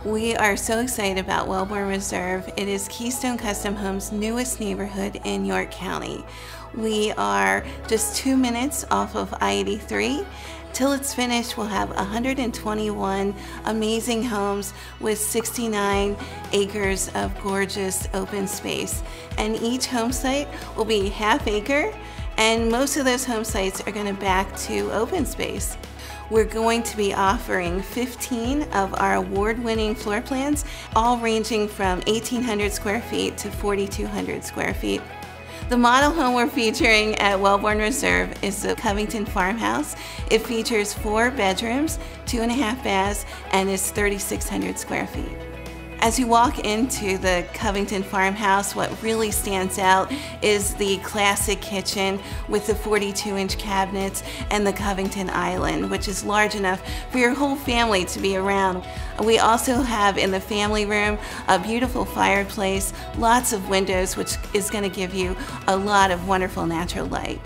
We are so excited about Welbourne Reserve. It is Keystone Custom Homes' newest neighborhood in York County. We are just 2 minutes off of I-83. Till it's finished, we'll have 121 amazing homes with 69 acres of gorgeous open space. And each home site will be ½ acre, and most of those home sites are going to back to open space. We're going to be offering 15 of our award-winning floor plans, all ranging from 1,800 square feet to 4,200 square feet. The model home we're featuring at Welbourne Reserve is the Covington Farmhouse. It features 4 bedrooms, 2.5 baths, and is 3,600 square feet. As you walk into the Covington Farmhouse, what really stands out is the classic kitchen with the 42-inch cabinets and the Covington Island, which is large enough for your whole family to be around. We also have in the family room a beautiful fireplace, lots of windows, which is going to give you a lot of wonderful natural light.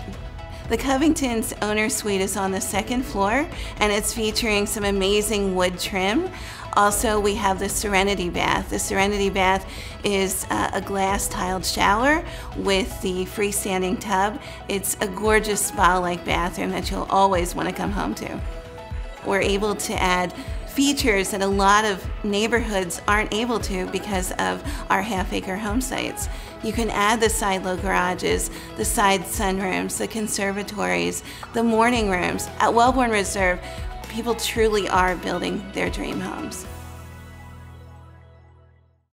The Covington's owner suite is on the 2nd floor, and it's featuring some amazing wood trim. Also, we have the Serenity Bath. The Serenity Bath is a glass tiled shower with the freestanding tub. It's a gorgeous spa-like bathroom that you'll always want to come home to. We're able to add features that a lot of neighborhoods aren't able to because of our ½ acre home sites. You can add the side-low garages, the side sunrooms, the conservatories, the morning rooms. At Welbourne Reserve, people truly are building their dream homes.